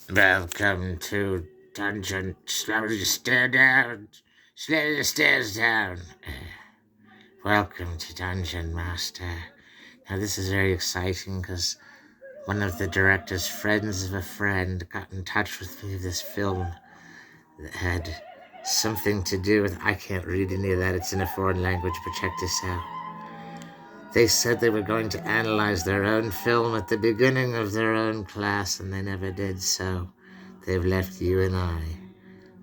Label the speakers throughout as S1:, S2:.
S1: Welcome to Dungeon. Slowly stare down. Slow the stairs down. Welcome to Dungeon Master. Now, this is very exciting because one of the director's friends of a friend got in touch with me of this film that had something to do with. I can't read any of that, it's in a foreign language, but check this out. They said they were going to analyze their own film at the beginning of their own class, and they never did so. They've left you and I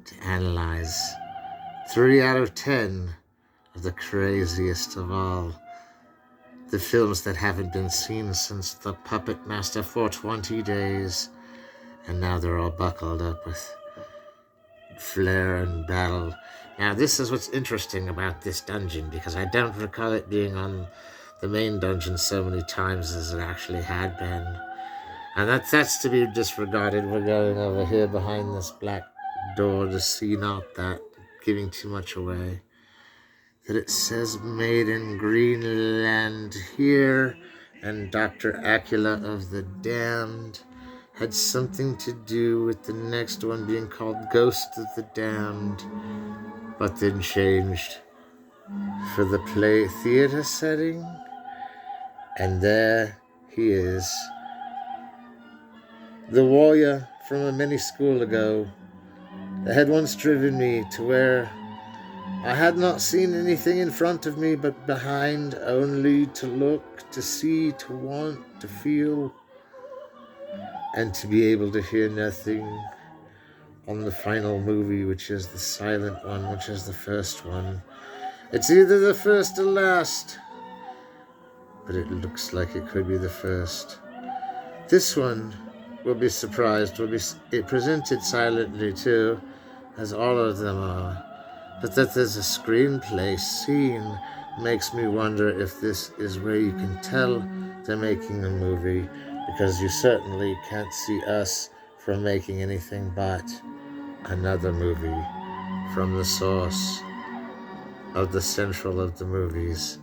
S1: to analyze 3 out of 10 of the craziest of all. The films that haven't been seen since The Puppet Master for 20 days. And now they're all buckled up with flair and battle. Now, this is what's interesting about this dungeon, because I don't recall it being on the main dungeon so many times as it actually had been. And that's to be disregarded. We're going over here behind this black door to see not that, giving too much away. That it says made in Greenland here, and Dr. Acula of the Damned had something to do with the next one being called Ghost of the Damned, but then changed for the play theater setting. And there he is, the warrior from a many school ago that had once driven me to where I had not seen anything in front of me but behind, only to look, to see, to want, to feel, and to be able to hear nothing on the final movie, which is the silent one, which is the first one. It's either the first or last, but it looks like it could be the first. This one will be surprised, it presented silently too, as all of them are. But that there's a screenplay scene makes me wonder if this is where you can tell they're making a movie, because you certainly can't see us from making anything but another movie from the source of the central of the movies.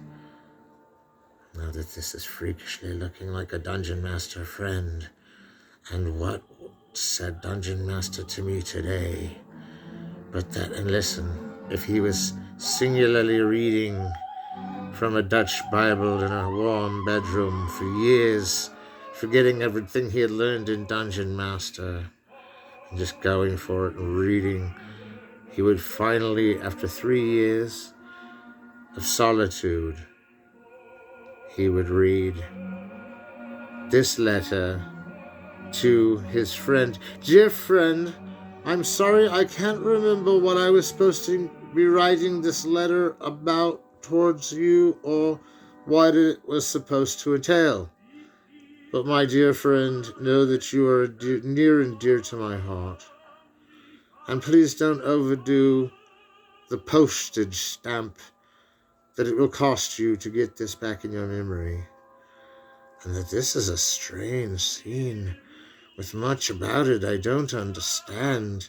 S1: Now that this is freakishly looking like a Dungeon Master friend, and what said Dungeon Master to me today? But that, and listen, if he was singularly reading from a Dutch Bible in a warm bedroom for years, forgetting everything he had learned in Dungeon Master, and just going for it and reading, he would finally, after 3 years of solitude, he would read this letter to his friend. Dear friend, I'm sorry I can't remember what I was supposed to be writing this letter about towards you, or what it was supposed to entail. But my dear friend, know that you are near and dear to my heart. And please don't overdo the postage stamp that it will cost you to get this back in your memory. And that this is a strange scene, with much about it I don't understand.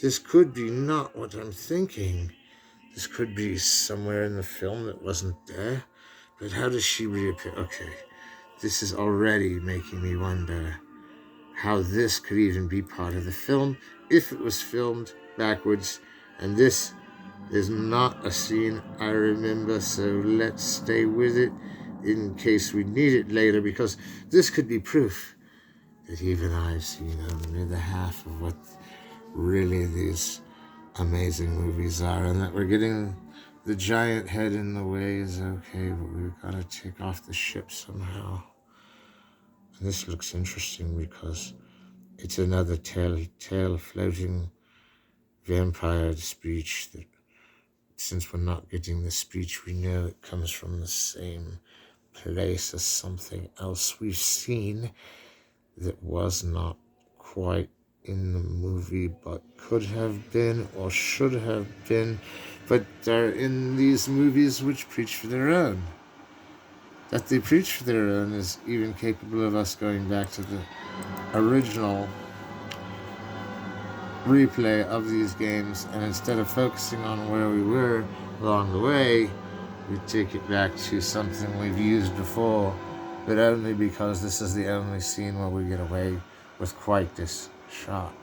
S1: This could be not what I'm thinking. This could be somewhere in the film that wasn't there. But how does she reappear? Okay, this is already making me wonder how this could even be part of the film if it was filmed backwards. And this is not a scene I remember, so let's stay with it in case we need it later, because this could be proof that even I've seen only the half of what really these amazing movies are. And that we're getting the giant head in the way is okay, but we've got to take off the ship somehow. And this looks interesting because it's another tail floating vampire speech that, since we're not getting the speech, we know it comes from the same place as something else we've seen that was not quite in the movie, but could have been or should have been, but they're in these movies which preach for their own. That they preach for their own is even capable of us going back to the original replay of these games, and instead of focusing on where we were along the way, we take it back to something we've used before, but only because this is the only scene where we get away with quite this shot,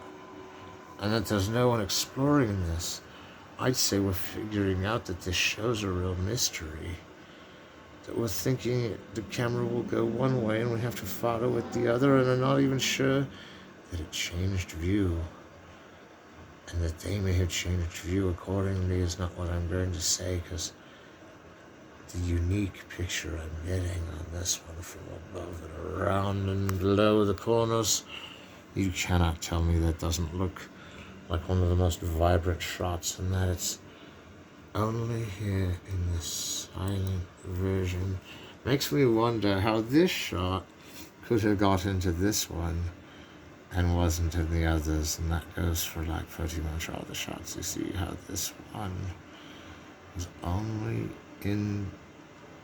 S1: and that there's no one exploring this. I'd say we're figuring out that this show's a real mystery. That we're thinking the camera will go one way and we have to follow it the other, and are not even sure that it changed view. And that they may have changed view accordingly is not what I'm going to say, because the unique picture I'm getting on this one from above and around and below the corners, you cannot tell me that doesn't look like one of the most vibrant shots, and that it's only here in this silent version. Makes me wonder how this shot could have got into this one and wasn't in the others, and that goes for like pretty much all the shots. You see how this one was only in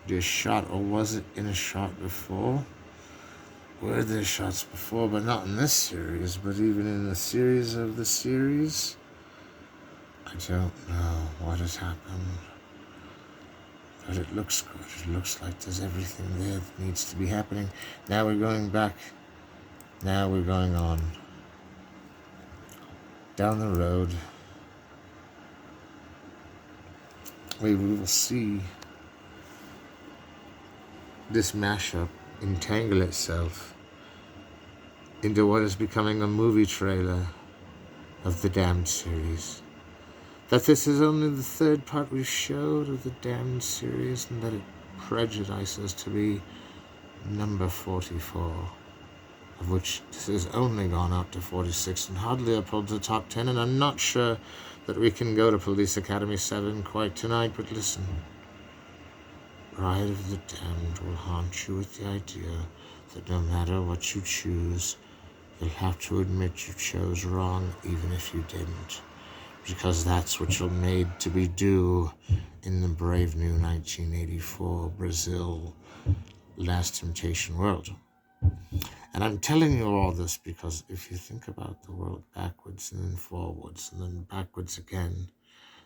S1: this shot, or was it in a shot before? Were there shots before, but not in this series, but even in the series of the series? I don't know what has happened, but it looks good. It looks like there's everything there that needs to be happening. Now we're going back. Now we're going on down the road. We will see this mashup entangle itself into what is becoming a movie trailer of the Damned series. That this is only the third part we've showed of the Damned series, and that it prejudices to be number 44, of which this has only gone up to 46 and hardly uphold the top 10, and I'm not sure that we can go to Police Academy 7 quite tonight, but listen. Bride of the Damned will haunt you with the idea that no matter what you choose, you'll have to admit you chose wrong, even if you didn't. Because that's what you're made to be do in the brave new 1984 Brazil Last Temptation world. And I'm telling you all this because if you think about the world backwards and then forwards and then backwards again,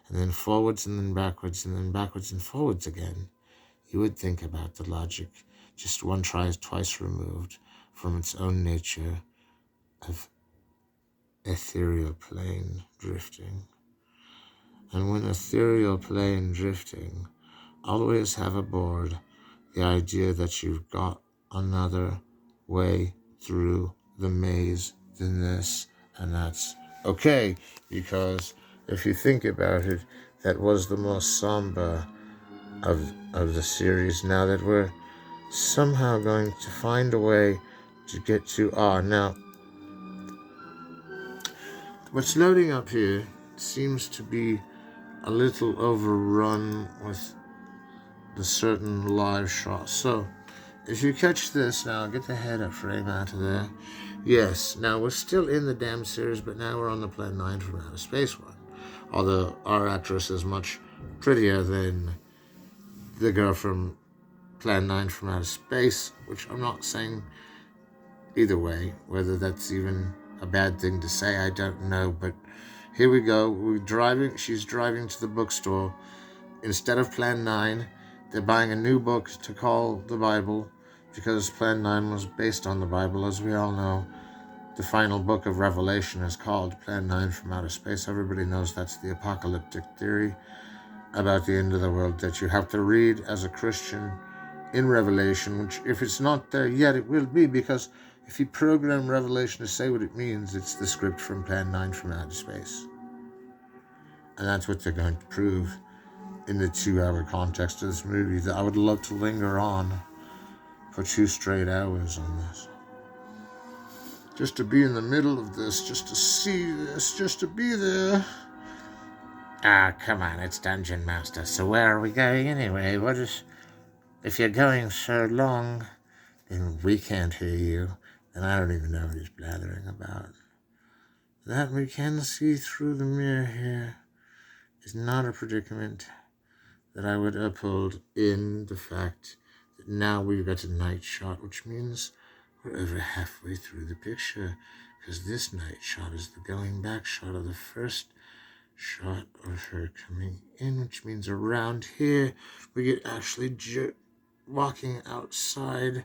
S1: and then forwards and then backwards and forwards again, you would think about the logic just one twice removed from its own nature of ethereal plane drifting. And when ethereal plane drifting, always have aboard the idea that you've got another way through the maze than this, and that's okay, because if you think about it, that was the most somber of the series. Now that we're somehow going to find a way to get to now what's loading up here seems to be a little overrun with the certain live shots. So if you catch this now, get the head-up frame out of there. Yes, now we're still in the Damned series, but now we're on the Plan 9 from Outer Space one. Although our actress is much prettier than the girl from Plan 9 from Outer Space, which I'm not saying either way. Whether that's even a bad thing to say, I don't know. But here we go. She's driving to the bookstore. Instead of Plan 9, they're buying a new book to call the Bible, because Plan 9 was based on the Bible. As we all know, the final book of Revelation is called Plan 9 from Outer Space. Everybody knows that's the apocalyptic theory about the end of the world that you have to read as a Christian in Revelation, which if it's not there yet, it will be, because if you program Revelation to say what it means, it's the script from Plan 9 from Outer Space. And that's what they're going to prove in the 2-hour context of this movie. That I would love to linger on for 2 straight hours on this. Just to be in the middle of this, just to see this, just to be there. Come on, it's Dungeon Master, so where are we going anyway? If you're going so long, then we can't hear you, then I don't even know what he's blathering about. That we can see through the mirror here is not a predicament that I would uphold in the fact that now we've got a night shot, which means we're over halfway through the picture, because this night shot is the going back shot of the first shot of her coming in, which means around here we get actually walking outside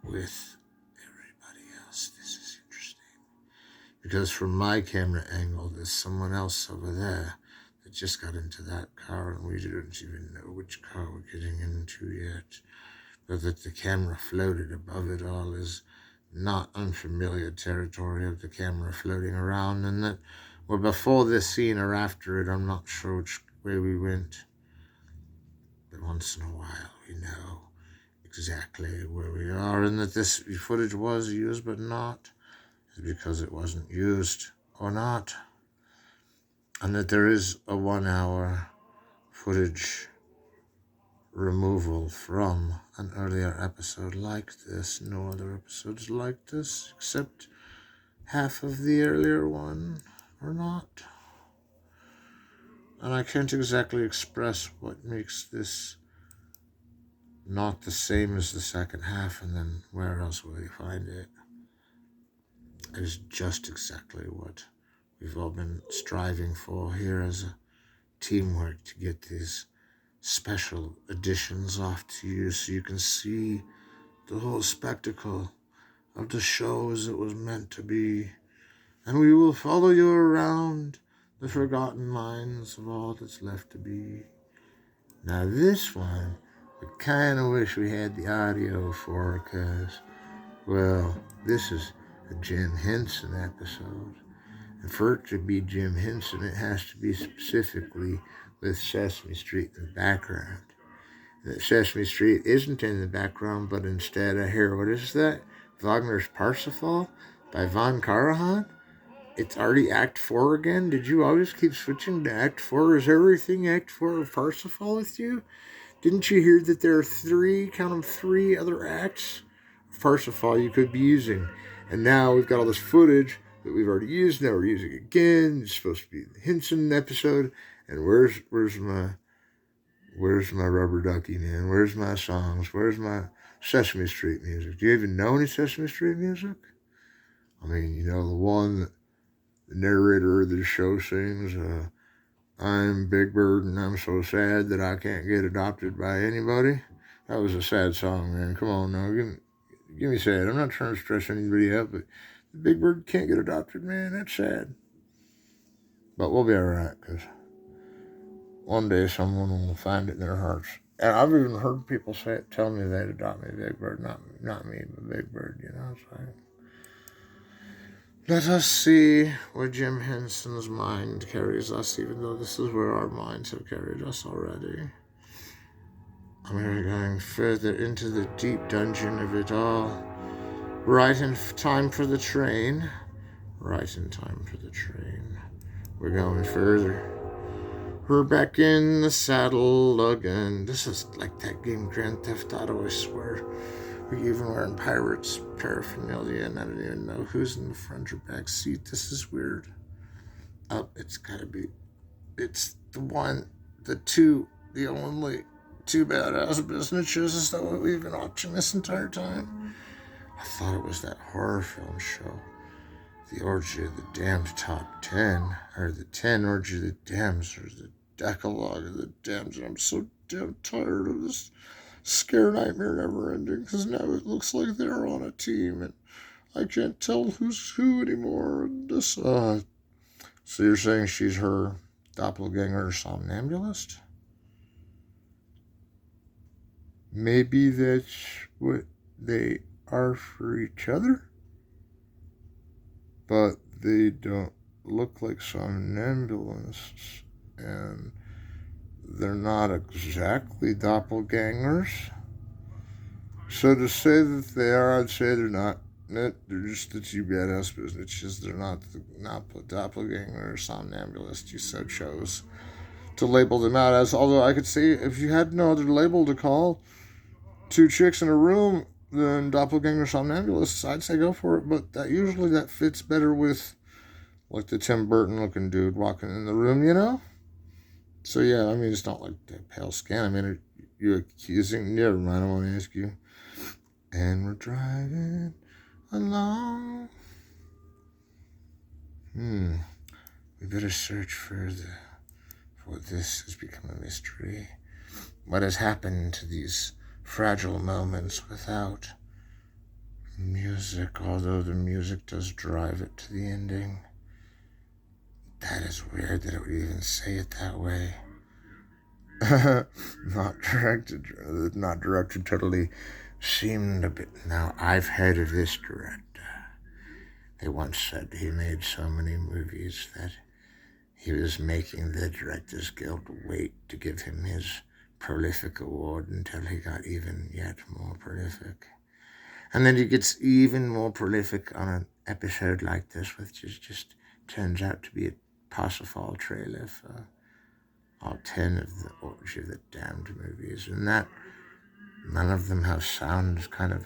S1: with everybody else. This is interesting, because from my camera angle, there's someone else over there that just got into that car, and we didn't even know which car we're getting into yet. But that the camera floated above it all is not unfamiliar territory of the camera floating around, and that we're before this scene or after it. I'm not sure which way we went. But once in a while, we know exactly where we are, and that this footage was used but not because it wasn't used or not, and that there is a 1 hour footage removal from an earlier episode like this. No other episodes like this except half of the earlier one, or not. And I can't exactly express what makes this not the same as the second half, and then where else will you find it? It is just exactly what we've all been striving for here as a teamwork, to get these special editions off to you so you can see the whole spectacle of the show as it was meant to be. And we will follow you around the forgotten mines of all that's left to be. Now this one, I kind of wish we had the audio for, because, well, this is a Jim Henson episode. And for it to be Jim Henson, it has to be specifically with Sesame Street in the background. And that Sesame Street isn't in the background, but instead I hear, what is that? Wagner's Parsifal by Von Karajan? It's already Act 4 again? Did you always keep switching to Act 4? Is everything Act 4 of Parsifal with you? Didn't you hear that there are three other acts of Parsifal you could be using? And now we've got all this footage that we've already used. Now we're using it again. It's supposed to be the Henson episode. And where's my rubber ducky, man? Where's my songs? Where's my Sesame Street music? Do you even know any Sesame Street music? I mean, you know, the one that the narrator of the show sings, I'm Big Bird and I'm so sad that I can't get adopted by anybody. That was a sad song, man. Come on now, give me sad. I'm not trying to stress anybody out, but the Big Bird can't get adopted, man. That's sad. But we'll be alright, because one day someone will find it in their hearts. And I've even heard people tell me they'd adopt me, Big Bird. Not me, but Big Bird, you know. It's like, let us see where Jim Henson's mind carries us, even though this is where our minds have carried us already. I'm going further into the deep dungeon of it all. Right in time for the train. Right in time for the train. We're going further. We're back in the saddle again. This is like that game Grand Theft Auto, I swear. We're even wearing pirates paraphernalia, and I don't even know who's in the front or back seat. This is weird. Oh, it's gotta be. It's the only two badass businesses. Is that what we've been watching this entire time? I thought it was that horror film show, The Orgy of the Damned Top 10, or the 10 Orgy of the Damned, or the Decalogue of the Damned. And I'm so damn tired of this scare nightmare never ending, because now it looks like they're on a team and I can't tell who's who anymore. So you're saying she's her doppelganger somnambulist? Maybe that's what they are for each other, but they don't look like somnambulists, and they're not exactly doppelgangers. So to say that they are, I'd say they're not. They're just the two badass businesses. They're not the doppelganger or somnambulist you so chose to label them out as. Although I could say, if you had no other label to call two chicks in a room than doppelganger somnambulists, I'd say go for it. But that fits better with like the Tim Burton looking dude walking in the room, you know? So yeah, I mean, it's not like that pale skin. I mean, are you accusing? Never mind, I won't ask you. And we're driving along. We better search further, for this has become a mystery. What has happened to these fragile moments without music, although the music does drive it to the ending. That is weird that it would even say it that way. Not directed totally seemed a bit. Now, I've heard of this director. They once said he made so many movies that he was making the Directors Guild wait to give him his prolific award until he got even yet more prolific. And then he gets even more prolific on an episode like this, which just turns out to be a Parsifal trailer for all 10 of the Orgy of the Damned movies. And that none of them have sound. Is kind of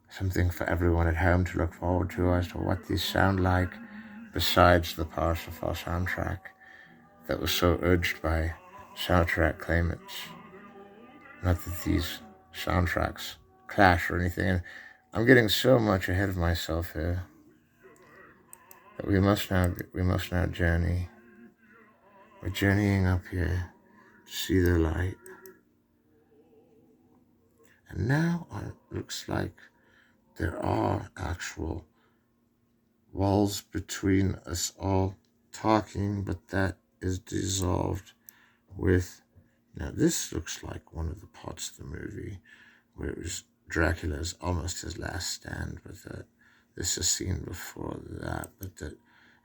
S1: something for everyone at home to look forward to as to what these sound like, besides the Parsifal soundtrack that was so urged by soundtrack claimants. Not that these soundtracks clash or anything. And I'm getting so much ahead of myself here that we must now journey. We're journeying up here to see the light. And now it looks like there are actual walls between us all talking, but that is dissolved with. Now this looks like one of the parts of the movie where it was Dracula's almost his last stand, but that this is seen before that. But that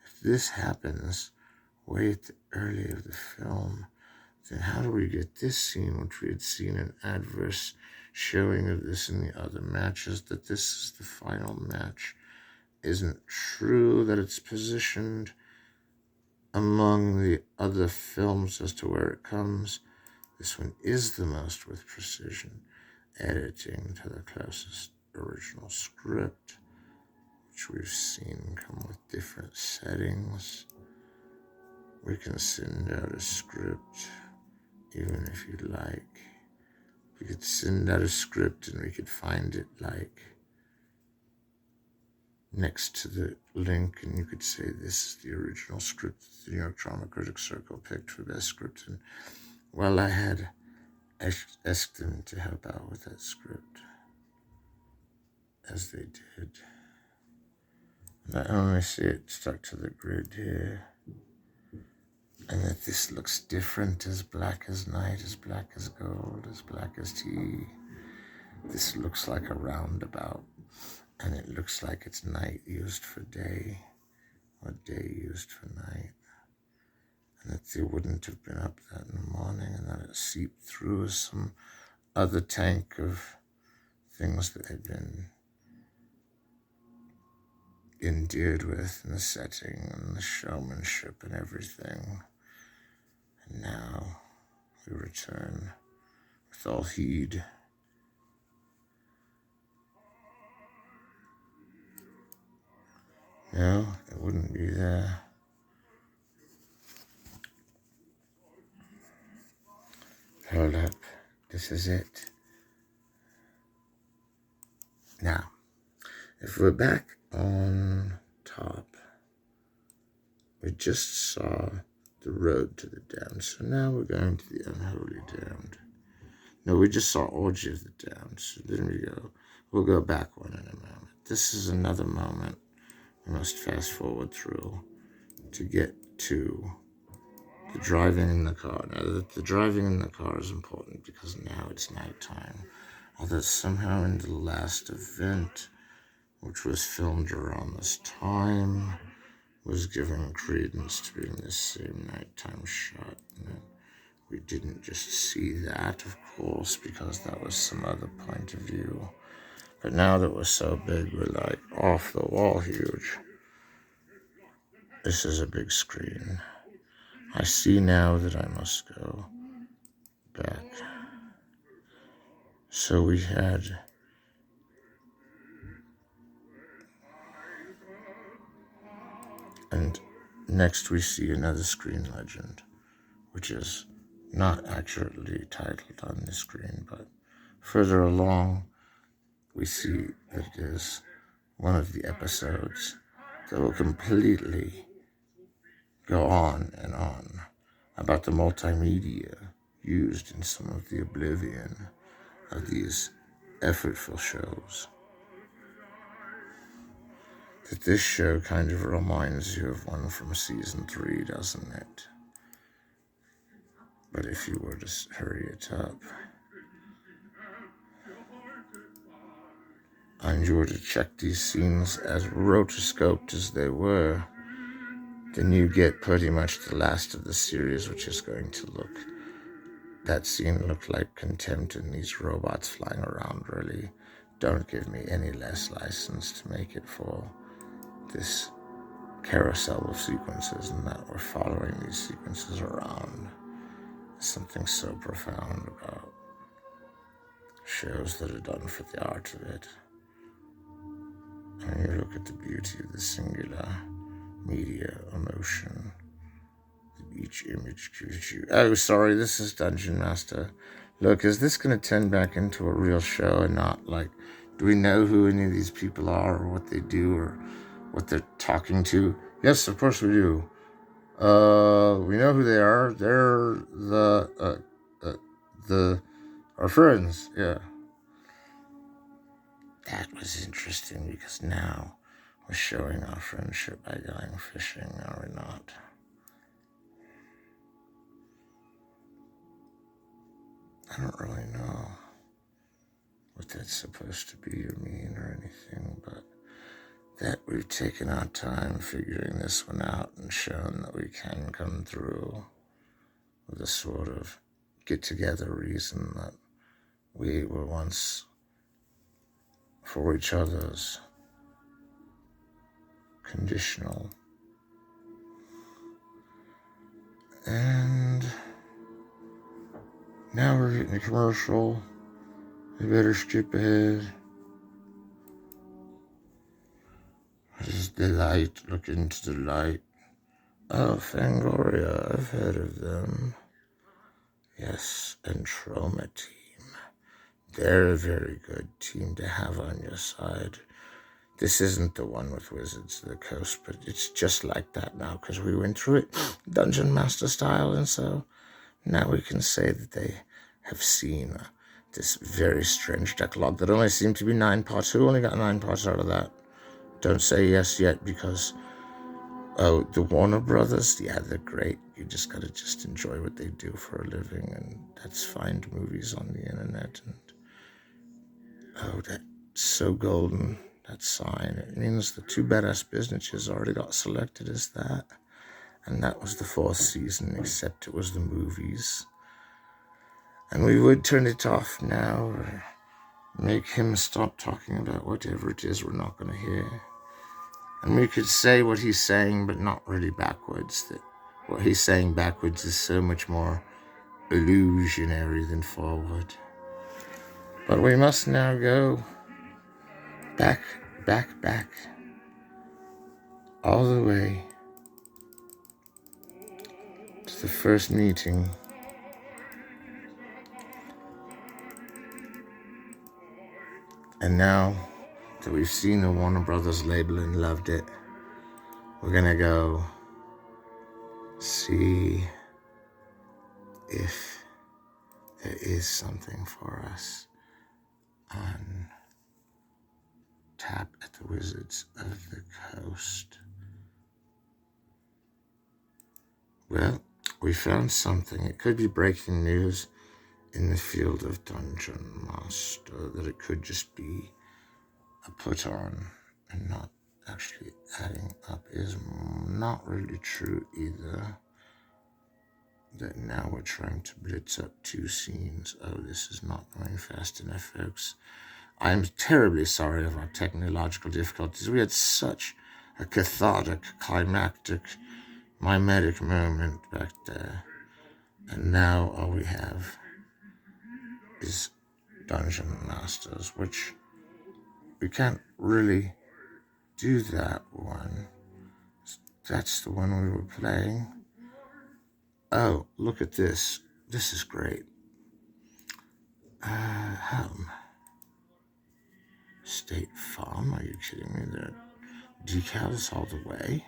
S1: if this happens way at the early of the film, then how do we get this scene, which we had seen an adverse showing of this in the other matches, that this is the final match? Isn't true that it's positioned among the other films as to where it comes. This one is the most with precision, editing to the closest original script, which we've seen come with different settings. We can send out a script, even if you'd like. We could send out a script and we could find it like next to the link, and you could say this is the original script the New York Drama Critics Circle picked for best script. And well, I had asked them to help out with that script, as they did. And I only see it stuck to the grid here. And that this looks different, as black as night, as black as gold, as black as tea. This looks like a roundabout, and it looks like it's night used for day, or day used for night. And that they wouldn't have been up that in the morning, and that it seeped through some other tank of things that had been endeared with in the setting and the showmanship and everything. And now we return with all heed. No, it wouldn't be there. Hold up. This is it. Now, if we're back on top, we just saw the road to the damned. So now we're going to the unholy damned. No, we just saw Orgy of the Damned. So then we'll go back one in a moment. This is another moment we must fast forward through to get to the driving in the car. Now, the driving in the car is important because now it's nighttime. Although somehow in the last event, which was filmed around this time, was given credence to being this same nighttime shot. And we didn't just see that, of course, because that was some other point of view. But now that we're so big, we're like off the wall huge. This is a big screen. I see now that I must go back. So we had and next we see another screen legend, which is not accurately titled on the screen, but further along we see that it is one of the episodes that will completely go on and on about the multimedia used in some of the oblivion of these effortful shows. that this show kind of reminds you of one from season 3, doesn't it? But if you were to hurry it up, and you were to check these scenes as rotoscoped as they were, then you get pretty much the last of the series, which is going to look, that scene looked like contempt, and these robots flying around really don't give me any less license to make it for this carousel of sequences, and that we're following these sequences around. Something so profound about shows that are done for the art of it. And you look at the beauty of the singular media emotion that each image gives you. Oh, sorry, this is Dungeon Master. Look, is this going to turn back into a real show and not like, do we know who any of these people are or what they do or what they're talking to? Yes, of course we do. We know who they are. They're our friends. Yeah. That was interesting because now we're showing our friendship by going fishing, are we not? I don't really know what that's supposed to be or mean or anything, but that we've taken our time figuring this one out and shown that we can come through with a sort of get-together reason that we were once for each other's conditional. And now we're getting a commercial. We better skip ahead. What is the light? Look into the light. Oh, Fangoria, I've heard of them. Yes, and Trauma Team. They're a very good team to have on your side. This isn't the one with Wizards of the Coast, but it's just like that now because we went through it Dungeon Master style, and so now we can say that they have seen this very strange decalogue that only seemed to be 9 parts. Who only got 9 parts out of that? Don't say yes yet because, oh, the Warner Brothers, yeah, they're great. You just gotta just enjoy what they do for a living, and that's find movies on the internet. And oh, that's so golden, that sign. It means the 2 badass businesses already got selected as that. And that was the 4th season, except it was the movies. And we would turn it off now or make him stop talking about whatever it is we're not going to hear. And we could say what he's saying, but not really backwards. That what he's saying backwards is so much more illusionary than forward. But we must now go back, all the way to the first meeting. And now that we've seen the Warner Brothers label and loved it, we're gonna go see if there is something for us on tap at the Wizards of the Coast. Well, we found something. It could be breaking news in the field of Dungeon Master, that it could just be a put on and not actually adding up is not really true either. That now we're trying to blitz up 2 scenes. Oh, this is not going fast enough, folks. I'm terribly sorry of our technological difficulties. We had such a cathartic, climactic, mimetic moment back there. And now all we have is Dungeon Masters, which we can't really do that one. That's the one we were playing. Oh, look at this. This is great. State Farm, are you kidding me? There are decals all the way.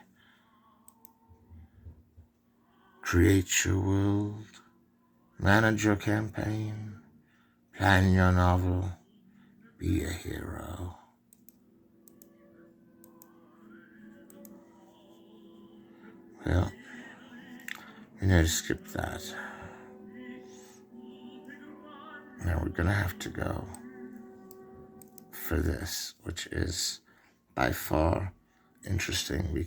S1: Create your world. Manage your campaign. Plan your novel. Be a hero. Well, we need to skip that. Now we're gonna have to go for this, which is by far interesting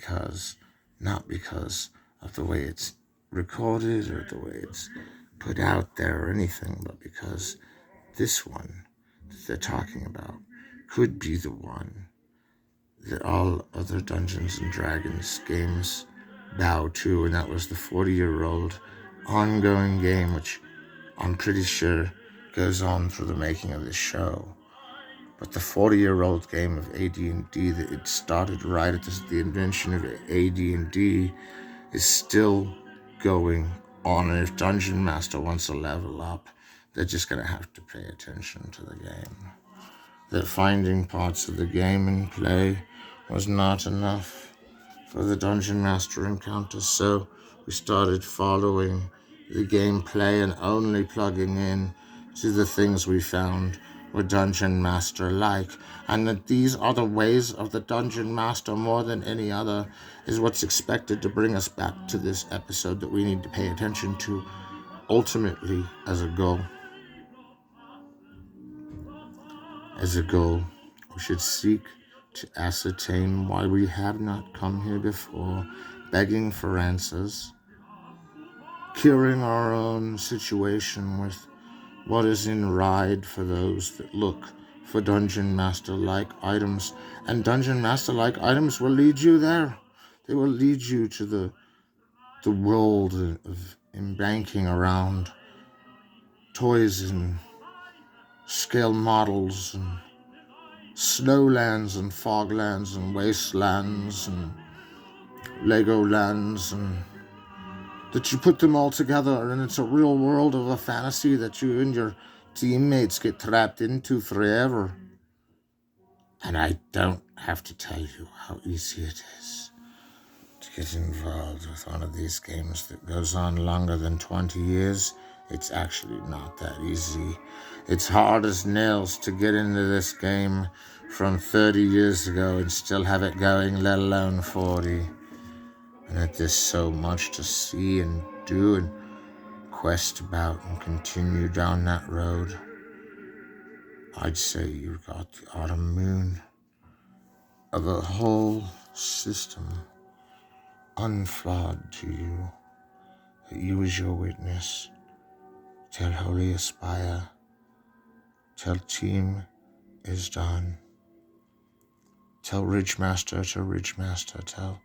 S1: not because of the way it's recorded or the way it's put out there or anything, but because this one that they're talking about could be the one that all other Dungeons and Dragons games bow to, and that was the 40-year-old ongoing game, which I'm pretty sure goes on through the making of this show. But the 40-year-old game of AD&D that it started right at the invention of AD&D is still going on. And if Dungeon Master wants to level up, they're just going to have to pay attention to the game. That finding parts of the game in play was not enough for the Dungeon Master encounters, so we started following the gameplay and only plugging in to the things we found were Dungeon Master-like, and that these are the ways of the Dungeon Master more than any other is what's expected to bring us back to this episode that we need to pay attention to ultimately as a goal. As a goal, we should seek to ascertain why we have not come here before, begging for answers, curing our own situation with what is in ride for those that look for Dungeon Master-like items, and Dungeon Master-like items will lead you there. They will lead you to the world of embanking around toys and scale models and snowlands and foglands and wastelands and Legolands, and that you put them all together and it's a real world of a fantasy that you and your teammates get trapped into forever. And I don't have to tell you how easy it is to get involved with one of these games that goes on longer than 20 years. It's actually not that easy. It's hard as nails to get into this game from 30 years ago and still have it going, let alone 40. And that there's so much to see and do and quest about and continue down that road. I'd say you've got the autumn moon of a whole system unflawed to you, that you as your witness tell Holy Aspire, tell Team is done, tell Ridgemaster to Ridgemaster, tell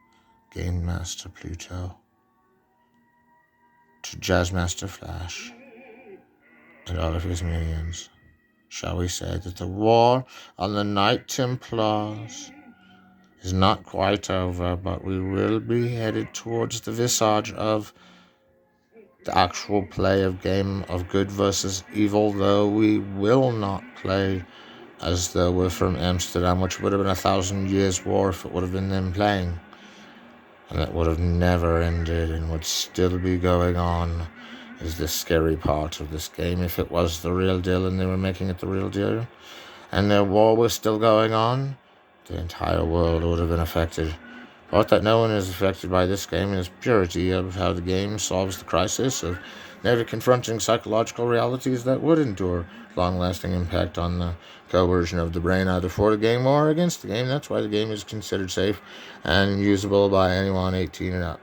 S1: Game Master Pluto, to Jazzmaster Flash, and all of his minions. Shall we say that the war on the Knight Templars is not quite over, but we will be headed towards the visage of the actual play of game of good versus evil, though we will not play as though we're from Amsterdam, which would have been 1,000 years war if it would have been them playing. And it would have never ended and would still be going on, is the scary part of this game. If it was the real deal and they were making it the real deal, and their war was still going on, the entire world would have been affected. But that no one is affected by this game is purity of how the game solves the crisis of never confronting psychological realities that would endure long-lasting impact on the coercion of the brain, either for the game or against the game. That's why the game is considered safe and usable by anyone 18 and up.